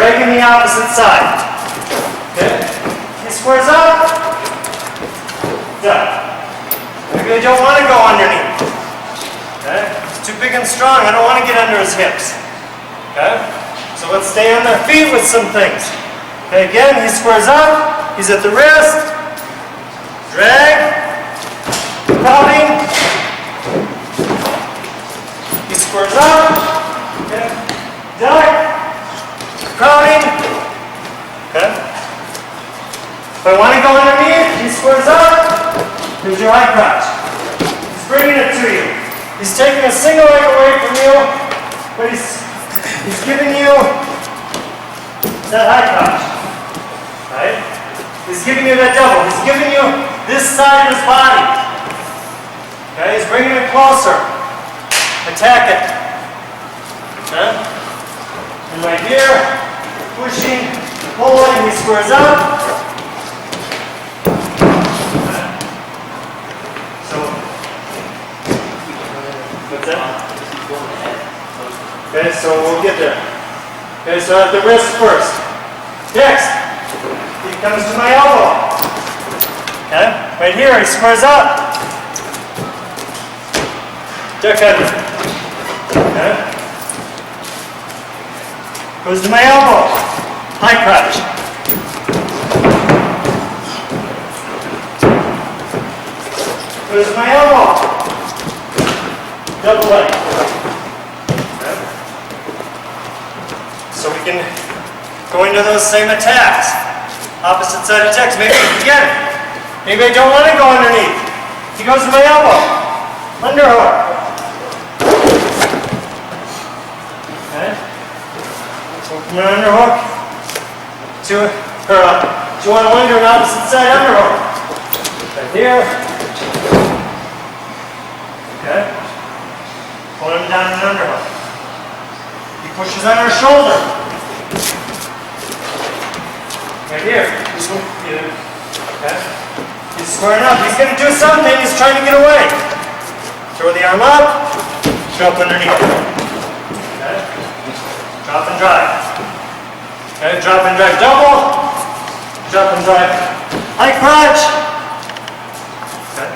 dragging the opposite side. Okay? He squares up. Done. Maybe I don't want to go underneath. Okay? It's too big and strong. I don't want to get under his hips. Okay? So let's stay on their feet with some things. Okay, again, he squares up. He's at the wrist. Drag. Crowding. He squares up. Okay. Duck. Crowding. Okay. If I want to go underneath, he squares up. Here's your high crotch. He's bringing it to you. He's taking a single leg away from you, but he's giving you that high crotch. Right? He's giving you that double. He's giving you this side of his body. Okay? He's bringing it closer. Attack it. Okay? And right here, pushing, pulling, he squares up. Okay? So, what's that? Okay, so we'll get there. Okay, so at the wrist first. Next, he comes to my elbow. Okay, right here, he squares up. Duck under. Okay. Goes to my elbow. High crotch. Goes to my elbow. Double leg. Okay. So we can go into those same attacks. Opposite side attacks. Maybe again. Maybe I don't want to go underneath. He goes to my elbow. Underhook. From an underhook to one to an opposite side underhook. Right here. Okay. Pull him down in an underhook. He pushes on our shoulder. Right here. Okay. He's squaring up. He's going to do something. He's trying to get away. Throw the arm up. Drop underneath. Okay. Drop and drive. Okay, drop and drive double. Drop and drive high crotch. Okay.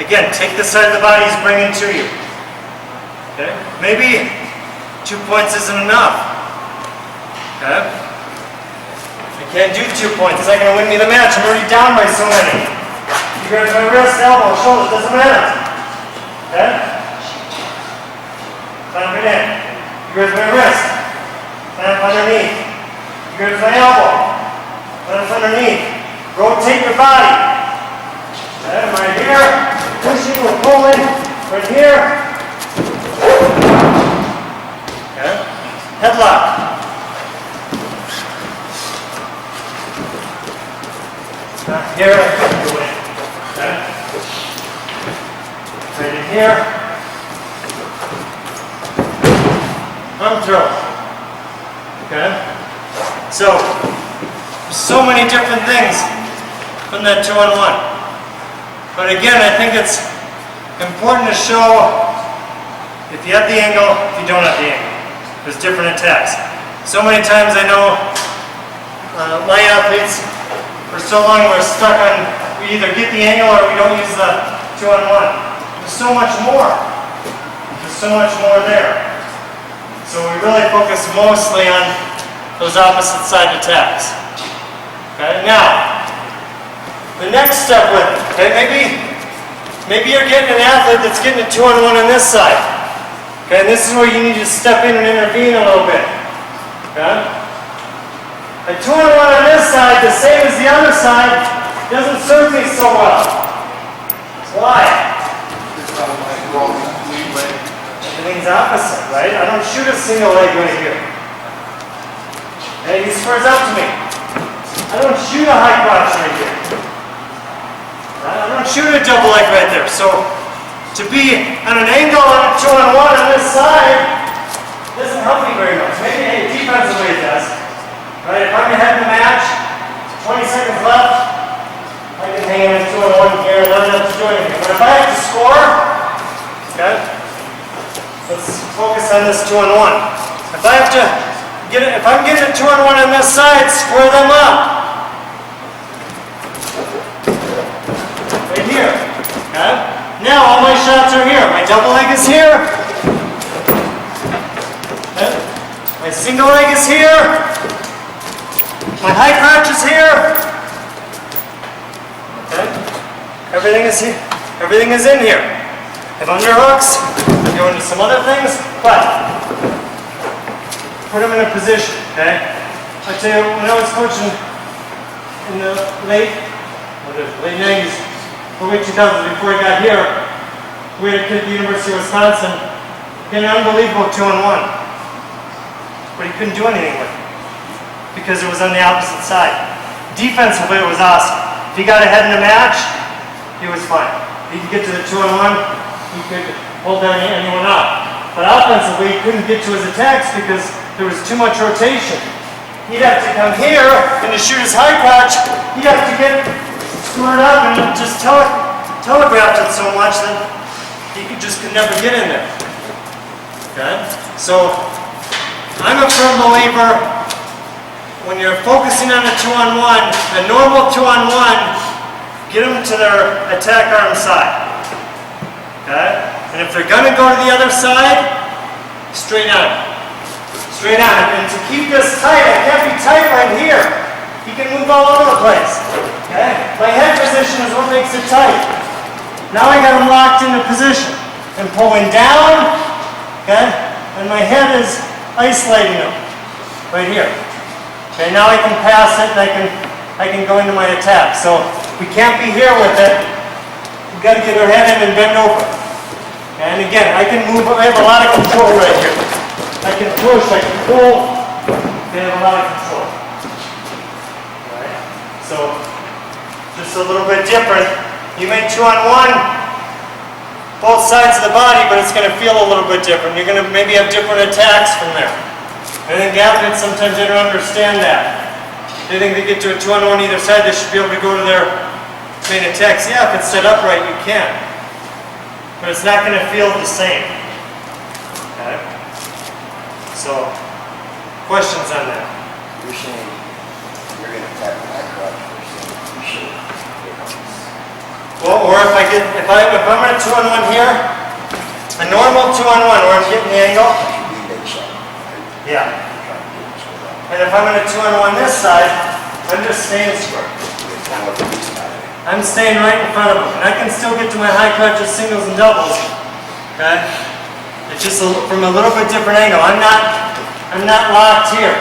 Again, take the side of the body he's bringing to you. Okay. Maybe 2 points isn't enough. Okay. I can't do 2 points. It's not going to win me the match. I'm already down by so many. You grab my wrist, elbow, shoulder, doesn't matter. Okay. Clamp it in. You grab my wrist. Clamp underneath. Here's my elbow. Clamp underneath. Rotate your body. Okay, right here. Pushing or pulling. Right here. Okay. Headlock. Here. Okay. Right in here. Arm throw. Okay. So many different things from that 2-on-1. But again, I think it's important to show if you have the angle, if you don't have the angle. There's different attacks. So many times I know my athletes, for so long we're stuck on, we either get the angle or we don't use the 2-on-1. There's so much more. There's so much more there. So we really focus mostly on those opposite side attacks. Okay, now, the next step with it, okay, maybe you're getting an athlete that's getting a 2-on-1 on this side. Okay, and this is where you need to step in and intervene a little bit. Okay? A 2-on-1 on this side, the same as the other side, doesn't serve me so well. Why? Everything's opposite, right? I don't shoot a single leg right here. And he squares up to me. I don't shoot a high crotch right here. I don't shoot a double leg right there. So to be on an angle on a 2-on-1 on this side doesn't help me very much. Maybe defensively it does. Right? If I'm ahead in the match, 20 seconds left, I can hang in a 2-on-1 here and not have to do anything. But if I have to score, okay, let's focus on this 2-on-1. If I have to if I'm getting a 2-on-1 on this side, square them up. Right here. Okay? Now all my shots are here. My double leg is here. Okay? My single leg is here. My high crotch is here. Okay? Everything is here. Everything is in here. I have underhooks. I go into some other things, but put them in a position. Okay? I tell you, when I was coaching in the late 90s, early 2000s, before I got here, we had a kid at the University of Wisconsin, he had an unbelievable 2-on-1, but he couldn't do anything with it because it was on the opposite side. Defensively, it was awesome. If he got ahead in the match, he was fine. He could get to the 2-on-1, he could hold down anyone up. But offensively, he couldn't get to his attacks because there was too much rotation. He'd have to come here, and to shoot his high crotch, he'd have to get screwed up and just telegraphed it so much that he could never get in there. Okay? So, I'm a firm believer when you're focusing on a 2-on-1, a normal 2-on-1, get them to their attack arm side. Okay? And if they're going to go to the other side, straight on. Straight on. And to keep this tight, I can't be tight right here. He can move all over the place. Okay? My head position is what makes it tight. Now I got him locked into position. And pulling down, okay? And my head is isolating him. Right here. Okay, now I can pass it and I can go into my attack. So we can't be here with it. We've got to get our head in and bend over. And again, I can move, I have a lot of control right here. I can push, I can pull, I have a lot of control. Alright? So, just a little bit different. You make 2-on-1, both sides of the body, but it's going to feel a little bit different. You're going to maybe have different attacks from there. I think athletes sometimes they don't understand that. They think they get to a 2-on-1 either side, they should be able to go to their main attacks. Yeah, if it's set up right, you can. But it's not going to feel the same. Okay? So, questions on that? You're saying you're going to tap the high crotch first, you should. Well, or if I'm in a 2-on-1 here, a normal 2-on-1 where I'm getting the angle. Yeah. And if I'm in a 2-on-1 this side, I'm just staying square. I'm staying right in front of them. And I can still get to my high crotches, singles, and doubles. Okay? It's just from a little bit different angle. I'm not locked here.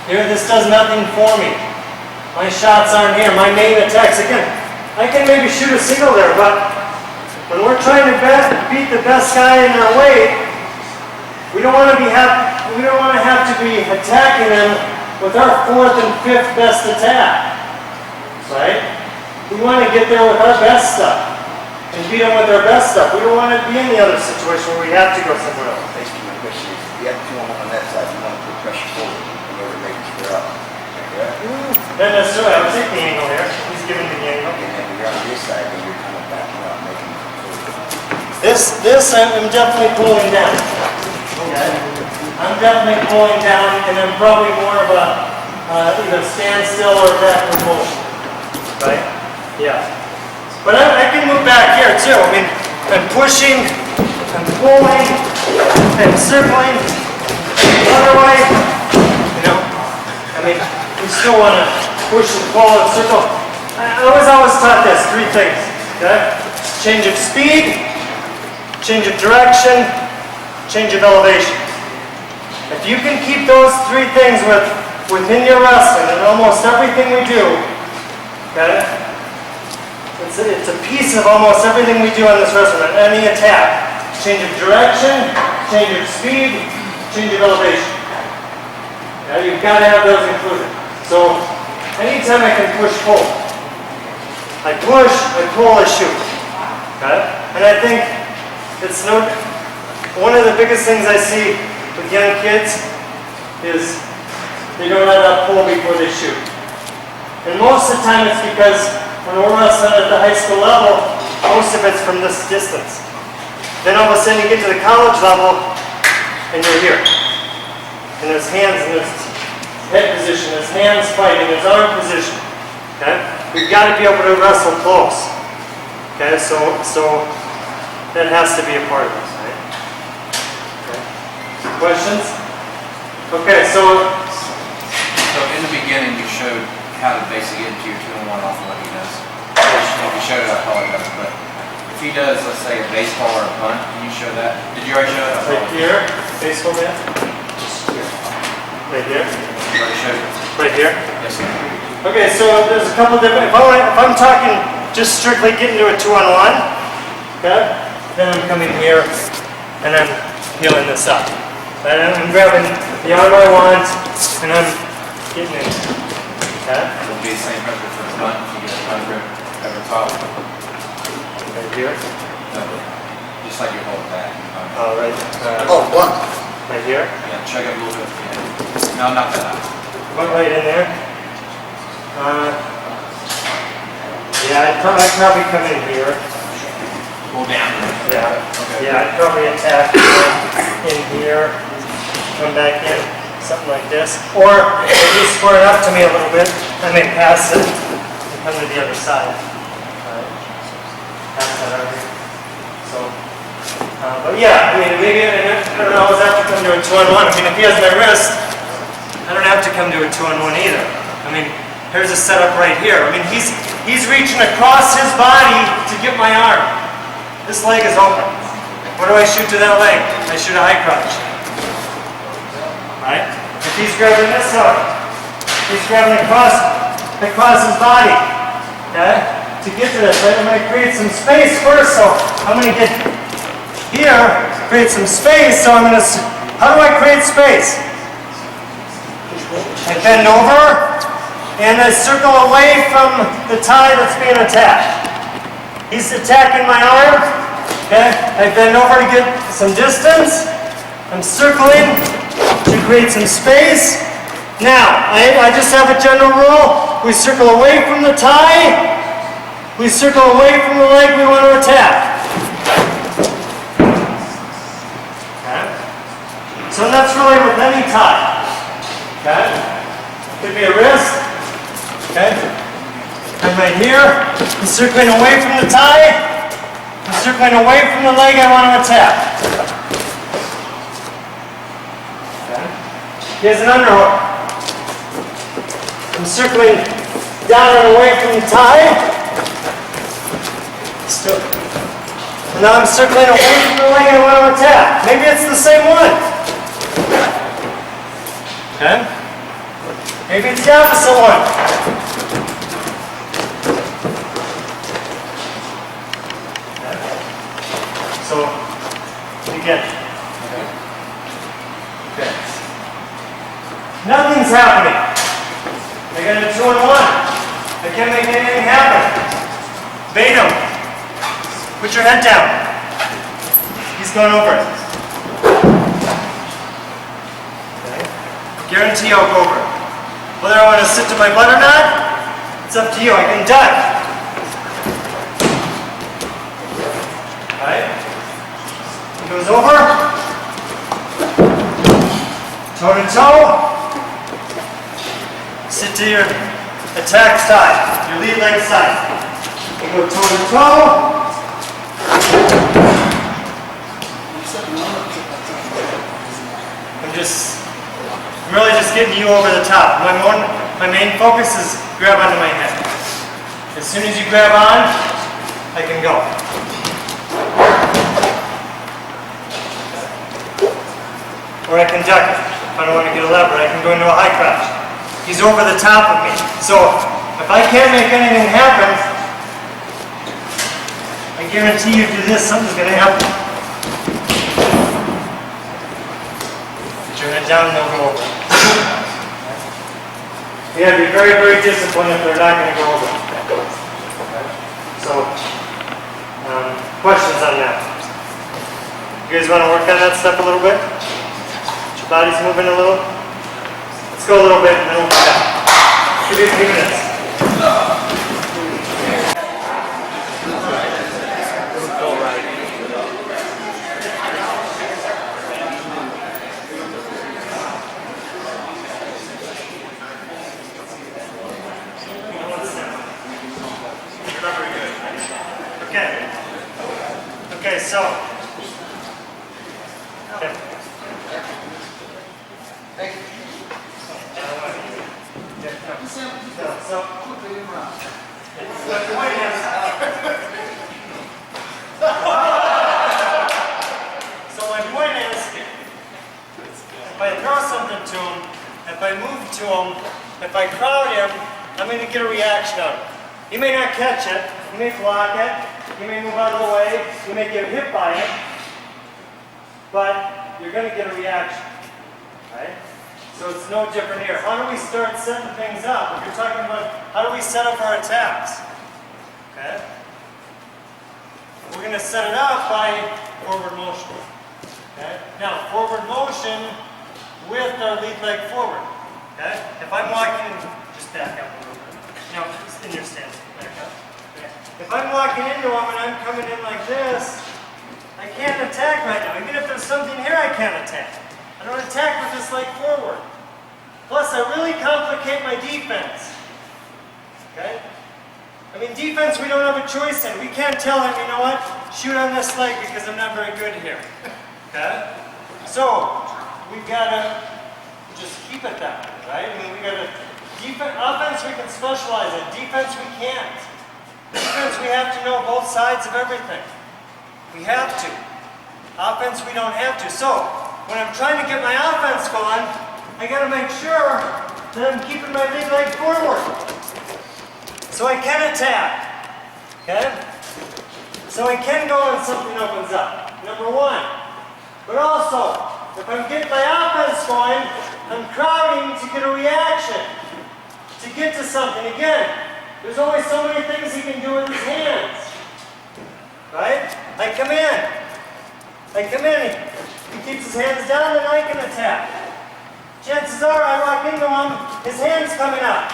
Here, this does nothing for me. My shots aren't here. My main attacks, again, I can maybe shoot a single there, but when we're trying to beat the best guy in their weight, we don't want to have to be attacking them with our 4th and 5th best attack. Right? We want to get there with our best stuff and beat them with our best stuff. We don't want to be in the other situation where we have to go somewhere else. Basically, my question is, if you have 2-on-1 on that side, you want to put pressure forward in order to make it square up. Correct? Not necessarily. I would take the angle here. He's giving me the angle. And then you're on this side, then you're kind of backing up, making it forward. This I'm definitely pulling down. Okay? I'm definitely pulling down, and I'm probably more of a either standstill or backward motion. Right? Yeah. But I can move back here too. I mean, I'm pushing, I'm pulling, I'm circling, the other way. You know? I mean, we still want to push and pull and circle. I was always taught this, 3 things. Okay? Change of speed, change of direction, change of elevation. If you can keep those 3 things within your wrestling and almost everything we do, okay? It's a piece of almost everything we do on this wrestling, on any attack. Change of direction, change of speed, change of elevation. Okay? You've got to have those included. So, anytime I can push-pull. I push, I pull, I shoot. Okay? And I think it's one of the biggest things I see with young kids is they don't have that pull before they shoot. And most of the time it's because when we're wrestling at the high school level, most of it's from this distance. Then all of a sudden you get to the college level and you're here. and his hands in his head position, his hands fighting, his arm position. Okay? We've got to be able to wrestle close. Okay, so that has to be a part of this, right? Okay. Questions? Okay, so in the beginning you showed how to basically get into your 2-on-1 off of what he does. If you showed it, I apologize, but if he does, let's say, a baseball or a bunt, can you show that? Did you already show it? right here, baseball bat. Right here. You already showed it? Right here. Yes, sir. Okay, so there's a couple different. If I'm talking just strictly getting to a 2-on-1, okay, then I'm coming here and I'm healing this up. And I'm grabbing the arm I want and I'm getting in. Okay. It'll be the same pressure for the bunt if you get a bunt grip over top. Right here. No, just like you hold that. Oh, right. Oh, one. Right here. Yeah, chug it a little bit. Yeah. No, not that high. One right in there. Yeah, I'd probably come in here. Pull down. Yeah. Okay. Yeah, I'd probably attack in here, come back in, something like this. Or at least square it up to me a little bit, I may pass it and come to the other side. Pass that over here. So, but yeah, I mean, maybe, I don't always have to come to a 2-on-1. I mean, if he has my wrist, I don't have to come to a 2-on-1 either. I mean, here's a setup right here. I mean, he's reaching across his body to get my arm. This leg is open. What do I shoot to that leg? I shoot a high crotch. Right? If he's grabbing this arm, he's grabbing across his body. Okay? To get to this, right? I'm going to create some space first. So I'm going to get here, create some space. So I'm going to. How do I create space? I bend over. And I circle away from the tie that's being attacked. He's attacking my arm. Okay? I bend over to get some distance. I'm circling to create some space. Now, I just have a general rule. We circle away from the tie. We circle away from the leg we want to attack. Okay? So that's really with any tie. Okay? Could be a wrist. Okay? I'm right here. I'm circling away from the tie. I'm circling away from the leg I want to attack. Okay? Here's an underhook. I'm circling down and away from the tie. Still. And now I'm circling away from the leg I want to attack. Maybe it's the same one. Okay? Maybe it's the opposite one. So, again. Okay. Nothing's happening. I got a 2-on-1. I can't make anything happen. Bait him. Put your head down. He's going over it. Okay. Guarantee I'll go over it. Whether I want to sit to my butt or not, it's up to you. I can duck. Alright? He goes over. Toe to toe. Sit to your attack side, your lead leg side. You go toe to toe. I'm really just getting you over the top. My main focus is grab onto my head. As soon as you grab on, I can go. Or I can duck it. If I don't want to get a lever, I can go into a high crouch. He's over the top of me. So if I can't make anything happen, I guarantee you do this, something's going to happen. Put your head down and they'll go over. You got to be very, very disciplined if they're not going to go over. So, questions on that? You guys want to work on that stuff a little bit? Your body's moving a little? Let's go a little bit and then we'll come back. Give you a few minutes. so. Okay. Thank you. So, the point is, so my point is, if I throw something to him, if I move to him, if I crowd him, I'm going to get a reaction out of him. He may not catch it, he may block it, he may move out of the way, he may get hit by it, but you're going to get a reaction, right? So it's no different here. How do we start setting things up? If you're talking about how do we set up our attacks? Okay? We're going to set it up by forward motion. Okay? Now, forward motion with our lead leg forward. Okay? If I'm walking, just back up a little bit. No, just in your stance. Back up. Okay. If I'm walking into him and I'm coming in like this, I can't attack right now. Even if there's something here, I can't attack. I don't attack with this leg forward. Plus, I really complicate my defense. Okay? I mean, defense we don't have a choice in. We can't tell him, you know what, shoot on this leg because I'm not very good here. Okay? So, we've got to just keep it that way, right? I mean, we got to, offense we can specialize in. Defense we can't. Defense we have to know both sides of everything. We have to. Offense we don't have to. So, when I'm trying to get my offense going, I got to make sure that I'm keeping my lead leg forward. So I can attack. Okay? So I can go when something opens up. Number one. But also, if I'm getting my offense going, I'm crowding to get a reaction. To get to something. Again, there's only so many things he can do with his hands. Right? I come in. He keeps his hands down and I can attack. Chances are I walk into him, his hand's coming up.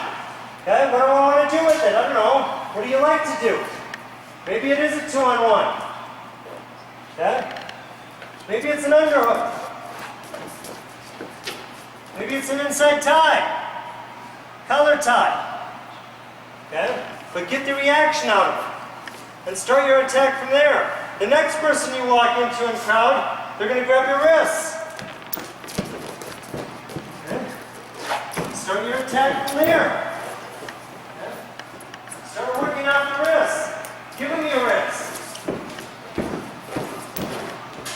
Okay, what do I want to do with it? I don't know. What do you like to do? Maybe it is a 2-on-1. Okay? Maybe it's an underhook. Maybe it's an inside tie. Collar tie. Okay? But get the reaction out of it. And start your attack from there. The next person you walk into in crowd, they're going to grab your wrists. Okay? Start your attack from there. Okay? Start working out the wrists. Give him your wrists.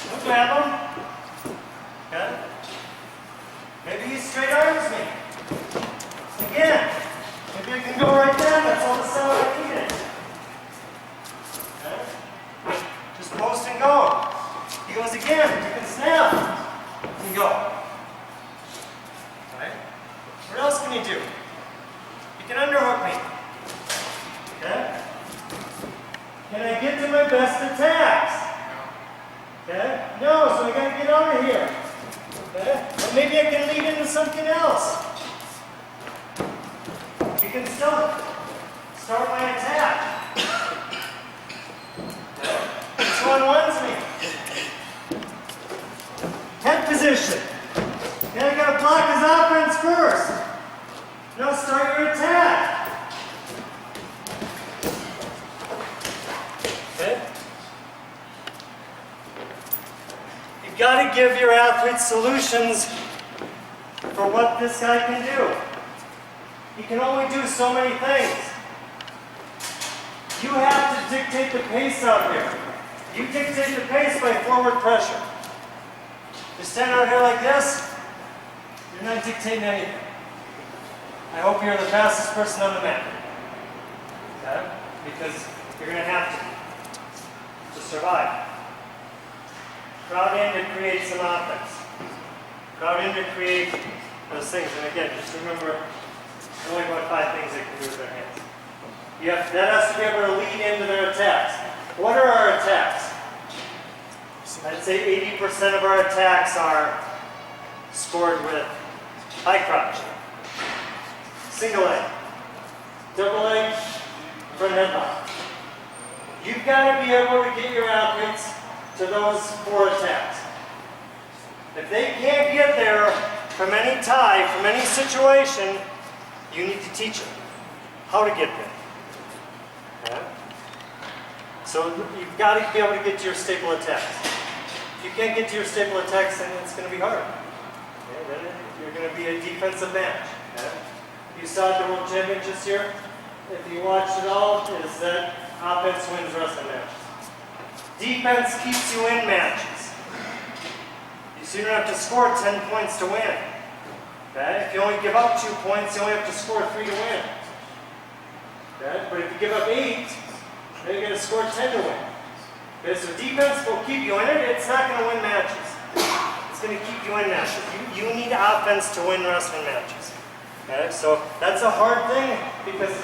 Don't grab him. Okay? Maybe he straight arms me. Again. Maybe I can go right down. That's all the sound I needed. Okay? Just post and go. He goes again. You can snap. And go. Right? What else can you do? You can underhook me. Okay? Can I get to my best attacks? Okay? No, so I gotta get out of here. Okay? Or maybe I can lead into something else. You can still start my attack. Okay? 2-on-1's me. Head position. Then I gotta block his offense first. Now start your attack. Okay? You've got to give your athletes solutions for what this guy can do. He can only do so many things. You have to dictate the pace out here. You dictate the pace by forward pressure. You stand out here like this, you're not dictating anything. I hope you're the fastest person on the mat. Okay? Because you're going to have to survive. Crowd in to create some offense. Crowd in to create those things. And again, just remember, there's only about 5 things they can do with their hands. That has to be able to lead into their attacks. What are our attacks? I'd say 80% of our attacks are scored with high crouch, single leg, double leg, front headlock. You've got to be able to get your athletes to those 4 attacks. If they can't get there from any tie, from any situation, you need to teach them how to get there. Okay? So you've got to be able to get to your staple attacks. If you can't get to your staple attacks, then it's going to be hard. Okay? Then you're going to be a defensive match. Okay? You saw the World Championships here. If you watched it all, is that offense wins wrestling matches. Defense keeps you in matches. So you don't have to score 10 points to win. Okay? If you only give up 2 points, you only have to score 3 to win. Okay? But if you give up 8, then you're going to score 10 to win. Okay? So defense will keep you in it. It's not going to win matches. It's going to keep you in matches. You need offense to win wrestling matches. Okay? So that's a hard thing because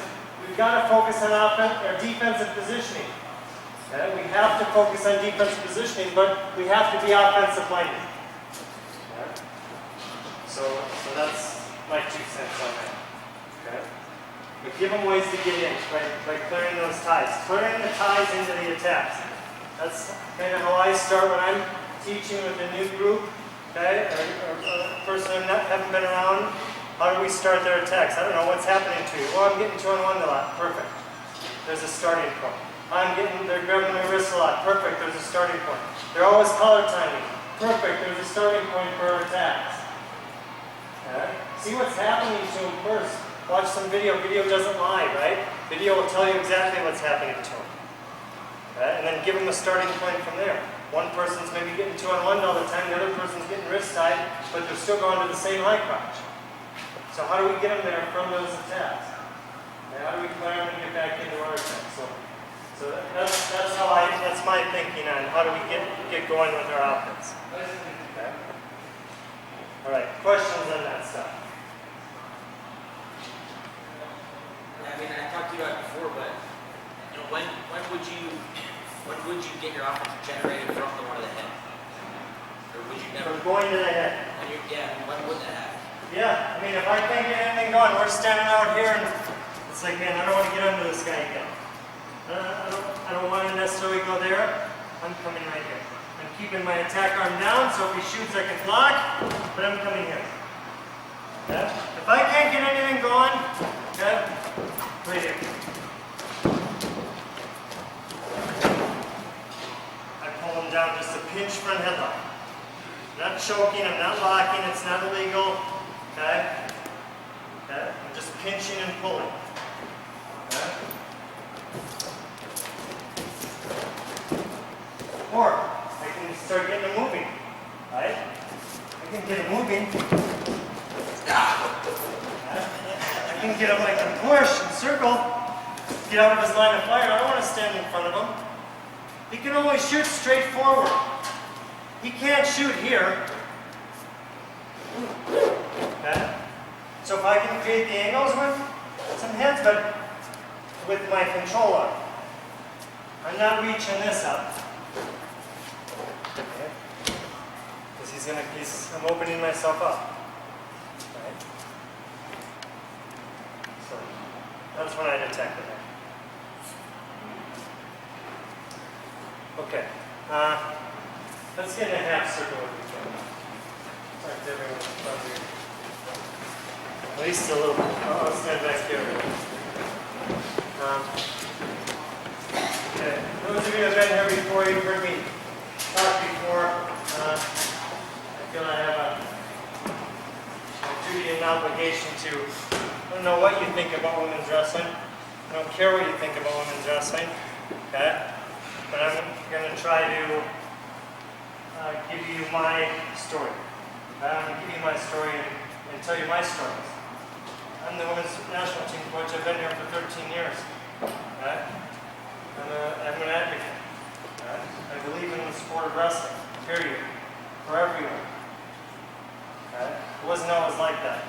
we've got to focus on offense or defensive positioning. Okay? We have to focus on defensive positioning, but we have to be offensive minded. Okay? So that's my 2 cents on that. Okay? But give them ways to get in by clearing those ties. Clearing the ties into the attacks. That's kind of how I start when I'm teaching with a new group, okay, or a person who haven't been around. How do we start their attacks? I don't know what's happening to you. Well, I'm getting 2-on-1 a lot. Perfect. There's a starting point. They're grabbing my wrist a lot. Perfect. There's a starting point. They're always collar timing. Perfect. There's a starting point for our attacks. Okay. See what's happening to them first. Watch some video. Video doesn't lie, right? Video will tell you exactly what's happening to them. Okay. And then give them a starting point from there. One person's maybe getting 2-on-1 all the time. The other person's getting wrist tied, but they're still going to the same high crotch. So how do we get them there from those attacks? And how do we clear them and get back into our attacks? So that's my thinking on how do we get going with our offense. Okay. All right, questions on that stuff? I mean, I talked to you about it before, but you know, when would you get your offense generated from the one of the head? Or would you never? From going to the head. When would that happen? Yeah, I mean, if I can't get anything going, we're standing out here and it's like, man, I don't want to get under this guy again. I don't want to necessarily go there. I'm coming right here. I'm keeping my attack arm down, so if he shoots, I can block, but I'm coming here. Okay? If I can't get anything going, okay, right here. I pull him down just a pinch front headlock. I'm not choking, I'm not locking, it's not illegal. Okay? Okay? I'm just pinching and pulling. Okay? Or I can start getting it moving. Right? I can get it moving. I can get him like a push and circle. Get out of his line of fire. I don't want to stand in front of him. He can only shoot straight forward. He can't shoot here. Okay? So if I can create the angles with some heads, but with my controller, I'm not reaching this up. Okay? Because I'm opening myself up. Okay? So that's when I detected it. Okay. Let's get in a half circle if we can. Talk to everyone in front here. At least a little bit. I'll stand back here. Okay. Those of you who have been here before, you've heard me talk before. I feel I have a duty and obligation to, I don't know what you think about women's wrestling. I don't care what you think about women's wrestling. Okay? But I'm going to try to give you my story. I'm going to give you my story and tell you my stories. I'm the women's national team coach. I've been here for 13 years. Okay? I'm an advocate. Okay? I believe in the sport of wrestling, period, for everyone. Okay? It wasn't always like that.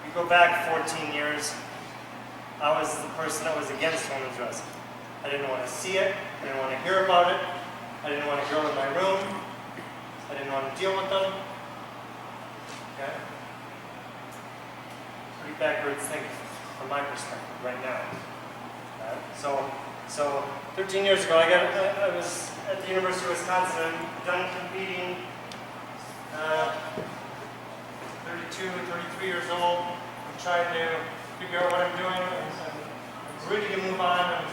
You go back 14 years, I was the person that was against women's wrestling. I didn't want to see it. I didn't want to hear about it. I didn't want a girl in my room. I didn't want to deal with them. Okay? Pretty backwards thinking from my perspective right now. Okay? So 13 years ago, I was at the University of Wisconsin. I'm done competing. 32, 33 years old. I'm trying to figure out what I'm doing. I'm ready to move on. I'm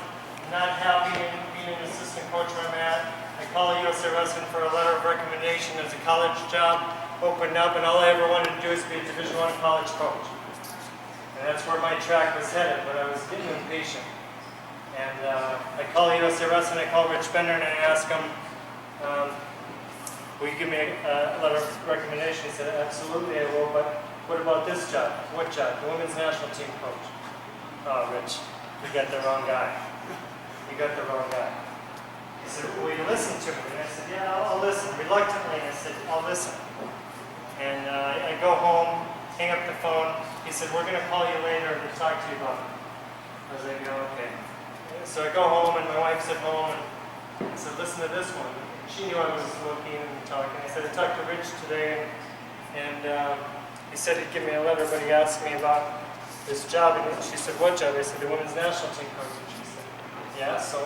not happy in being being an assistant coach where I'm at. I call USA Wrestling for a letter of recommendation as a college job opened up, and all I ever wanted to do is be a Division I college coach. And that's where my track was headed, but I was getting impatient. And I call USA Wrestling, I call Rich Bender, and I ask him, will you give me a letter of recommendation? He said, absolutely, I will, but what about this job? What job? The women's national team coach. Oh, Rich, you got the wrong guy. You got the wrong guy. He said, will you listen to me? And I said, yeah, I'll listen. Reluctantly, I said, I'll listen. And I go home, hang up the phone. He said, we're going to call you later to talk to you about it. I was like, oh, okay. So I go home, and my wife's at home, and I said, listen to this one. She knew I was looking and talking. I said, I talked to Rich today, and he said he'd give me a letter, but he asked me about this job. And she said, what job? I said, the women's national team coach. And she said, yeah, so?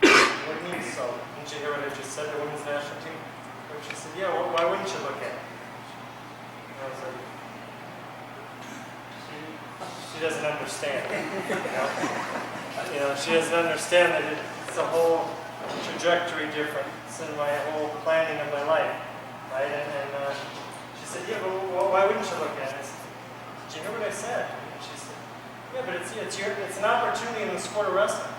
What do you mean, so? Didn't you hear what I just said, the women's national team coach? She said, yeah, well, why wouldn't you look at it? And I was like, she doesn't understand. You know, she doesn't understand that it's a whole trajectory difference in my whole planning of my life, right? And she said, yeah, but why wouldn't you look at it? I said, did you hear what I said? And she said, yeah, but it's an opportunity in the sport of wrestling.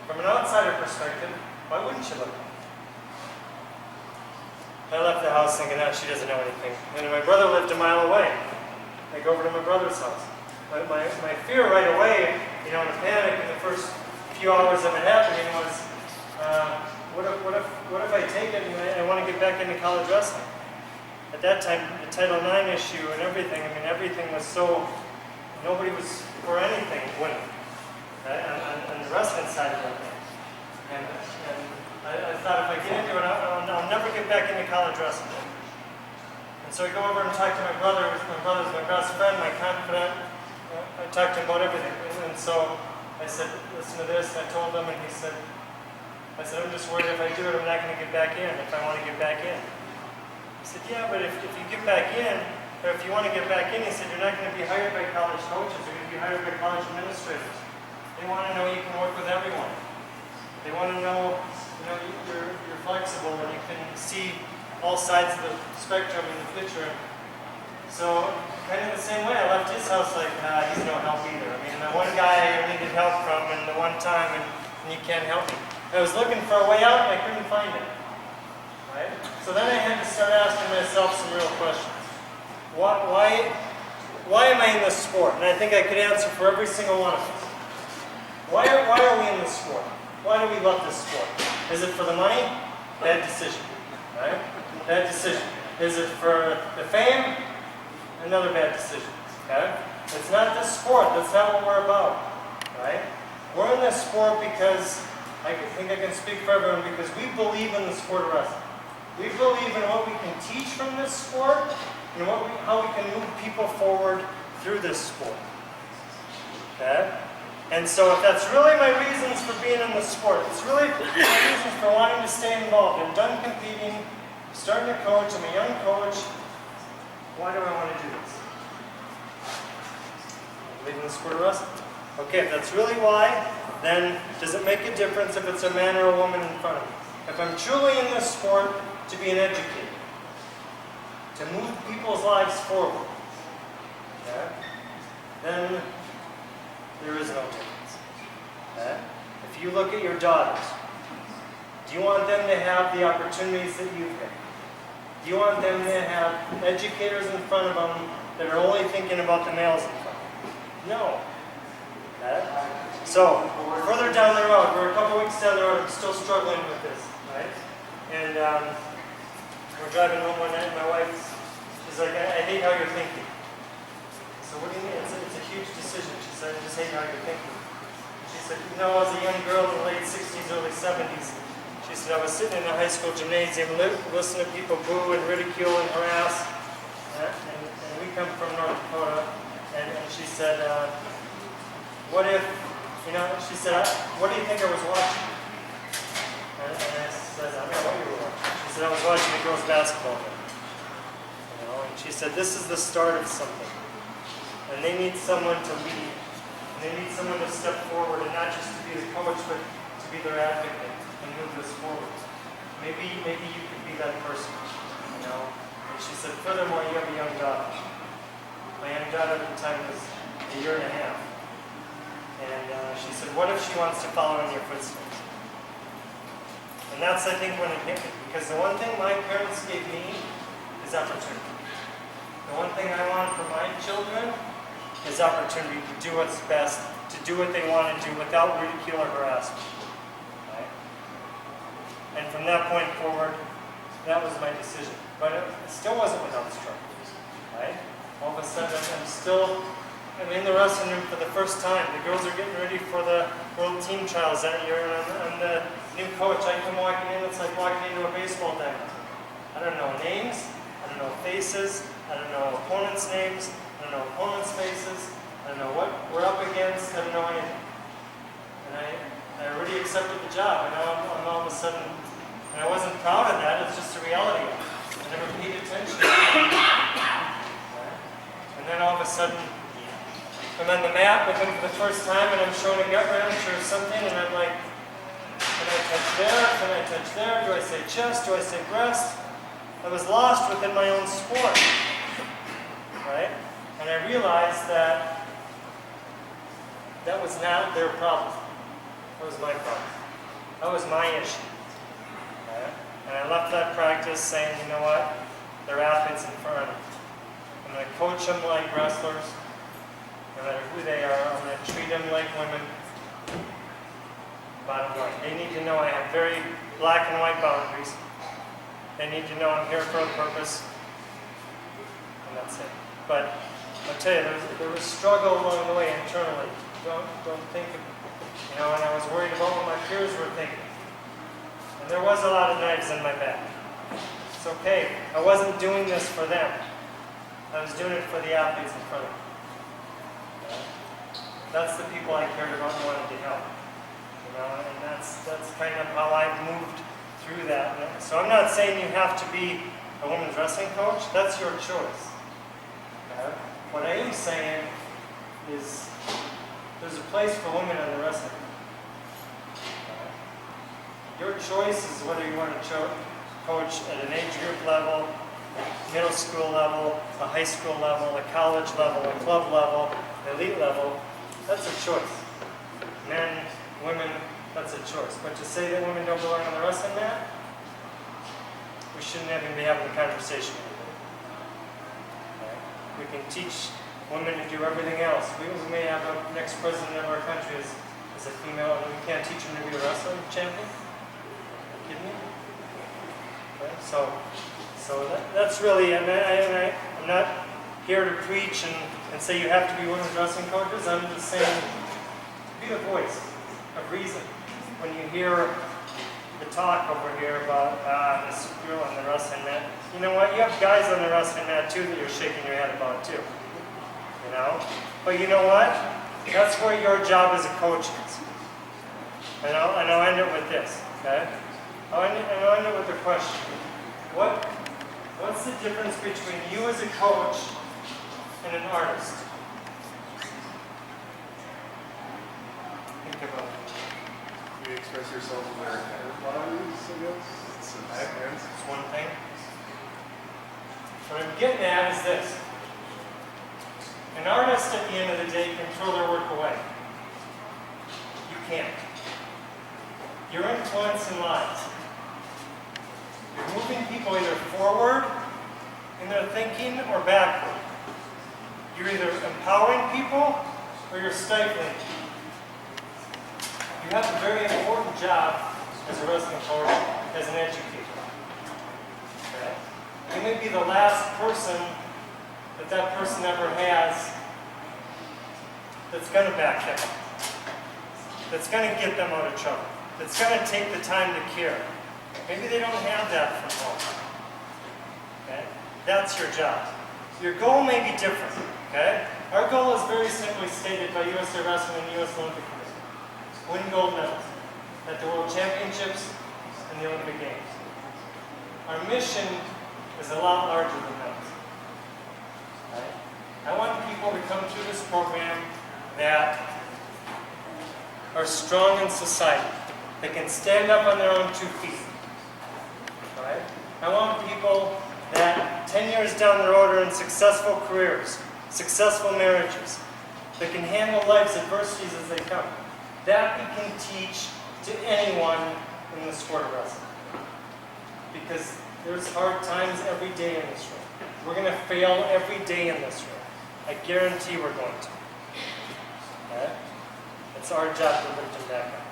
From an outsider perspective, why wouldn't you look at it? I left the house thinking, oh, she doesn't know anything. And my brother lived a mile away. I go over to my brother's house. My fear right away, you know, in a panic in the first few hours of it happening was, what if I take it and I want to get back into college wrestling? At that time, the Title IX issue and everything, I mean, everything was so, nobody was for anything winning, right? On the wrestling side of it. And I thought if I get into it, I'll never get back into college wrestling. And so I go over and talk to my brother. My brother's my best friend, my confidant. I talked to him about everything. And so I said, listen to this. I told him, and he said, I'm just worried if I do it, I'm not going to get back in, if I want to get back in. He said, yeah, but if you get back in, or if you want to get back in, he said, you're not going to be hired by college coaches. You're going to be hired by college administrators. They want to know you can work with everyone. They want to know, you're flexible and you can see all sides of the spectrum in the picture. So, kind of the same way, I left his house like, he's no help either. I mean, the one guy I needed help from, and the one time, and you can't help me. I was looking for a way out, and I couldn't find it. Right? So then I had to start asking myself some real questions. Why am I in this sport? And I think I could answer for every single one of us. Why are we in this sport? Why do we love this sport? Is it for the money? Bad decision. Right? Bad decision. Is it for the fame? Another bad decision. Okay? It's not this sport. That's not what we're about. Right? We're in this sport because I think I can speak for everyone, because we believe in the sport of wrestling. We believe in what we can teach from this sport and how we can move people forward through this sport. Okay? And so if that's really my reasons for being in the sport, it's really my reasons for wanting to stay involved. I'm done competing, starting to coach, I'm a young coach. Why do I want to do this? I believe in the sport of wrestling. Okay, if that's really why, then does it make a difference if it's a man or a woman in front of me? If I'm truly in this sport to be an educator, to move people's lives forward, okay, then there is no difference. Okay? If you look at your daughters, do you want them to have the opportunities that you've had? Do you want them to have educators in front of them that are only thinking about the males in front of them? No. Okay? So, further down the road, we're a couple weeks down the road, I'm still struggling with this, right? And we're driving home one night, and my wife, she's like, I hate how you're thinking. So what do you mean? It's a huge decision. She said, I just hate how you're thinking. She said, as a young girl in the late 60s, early 70s, she said, I was sitting in a high school gymnasium, listening to people boo and ridicule and harass, and we come from North Dakota, and she said, what if, she said, what do you think I was watching? And I said, I don't know what you were watching. She said, I was watching the girls' basketball game. And she said, this is the start of something. And they need someone to lead. And they need someone to step forward, and not just to be the coach, but to be their advocate and move this forward. Maybe you could be that person, you know. And she said, furthermore, you have a young daughter. My young daughter at the time was a year and a half. And she said, what if she wants to follow in your footsteps? And that's, I think, when it hit me. Because the one thing my parents gave me is opportunity. The one thing I want for my children is opportunity to do what's best, to do what they want to do without ridicule or harassment. Right? And from that point forward, that was my decision. But it still wasn't without struggle. Right? All of a sudden, I'm in the wrestling room for the first time. The girls are getting ready for the World Team Trials that year, and I'm the new coach. I come walking in, it's like walking into a baseball diamond. I don't know names, I don't know faces, I don't know opponents' names, I don't know opponents' faces, I don't know what we're up against, I don't know anything. And I already accepted the job, and now I'm all of a sudden, and I wasn't proud of that, it's just a reality. I never paid attention. And then all of a sudden, I'm on the mat with him for the first time, and I'm showing a gut wrench or something, and I'm like, can I touch there? Can I touch there? Do I say chest? Do I say breast? I was lost within my own sport, right? And I realized that that was not their problem. That was my problem. That was my issue. Right? And I left that practice saying, you know what? They're athletes in front of me. I'm going to coach them like wrestlers. No matter who they are, I'm going to treat them like women. Bottom line, they need to know I have very black and white boundaries. They need to know I'm here for a purpose. And that's it. But I'll tell you, there was struggle along the way internally. Don't think of it. You know, and I was worried about what my peers were thinking. And there was a lot of knives in my back. It's okay. I wasn't doing this for them. I was doing it for the athletes in front of me. That's the people I cared about and wanted to help. You know, and that's kind of how I moved through that. So I'm not saying you have to be a women's wrestling coach. That's your choice. What I am saying is there's a place for women in the wrestling. Your choice is whether you want to coach at an age group level, middle school level, a high school level, a college level, a club level, elite level. That's a choice. Men, women, that's a choice. But to say that women don't belong on the wrestling mat, we shouldn't even be having a conversation. Right? We can teach women to do everything else. We may have a next president of our country is a female, and we can't teach them to be a wrestling champion. Are you kidding me? Right? So that's really, I'm not here to preach and say you have to be women's wrestling coaches. I'm just saying, be the voice of reason. When you hear the talk over here about this girl on the wrestling mat, you know what? You have guys on the wrestling mat too that you're shaking your head about too. You know? But you know what? That's where your job as a coach is. And I'll end it with this, okay? I'll end it with a question. What's the difference between you as a coach and an artist? Think about it. You express yourself in their bodies, I guess. It's one thing. What I'm getting at is this. An artist, at the end of the day, can throw their work away. You can't. Your influence in lives. You're moving people either forward in their thinking or backward. You're either empowering people or you're stifling people. You have a very important job as a wrestling coach, as an educator. Okay? You may be the last person that person ever has that's going to back them up, that's going to get them out of trouble, that's going to take the time to care. Maybe they don't have that from home. Okay? That's your job. Your goal may be different. Okay? Our goal is very simply stated by USA Wrestling and U.S. Olympic Committee. Win gold medals at the World Championships and the Olympic Games. Our mission is a lot larger than that. Right? I want people to come through this program that are strong in society. that can stand up on their own 2 feet. Right? I want people that 10 years down the road are in successful careers, successful marriages, that can handle life's adversities as they come. That we can teach to anyone in the sport of wrestling. Because there's hard times every day in this room. We're going to fail every day in this room. I guarantee we're going to. Okay? It's our job to lift them back up.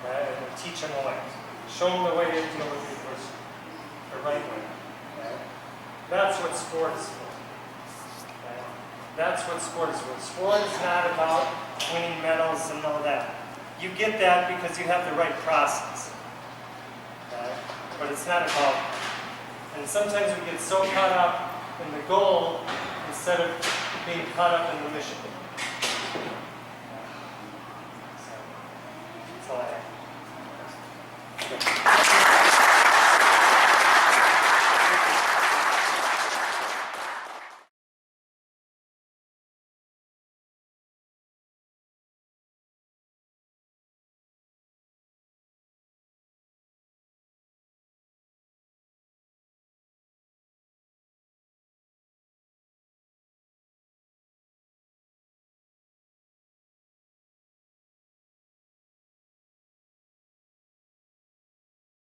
Okay? And to teach them the way. Show them the way to deal with adversity. The right way. Okay? That's what sport is for. Okay? That's what sport is for. Sport is not about winning medals and all that. You get that because you have the right process. Okay? But it's not about, and sometimes we get so caught up in the goal instead of being caught up in the mission.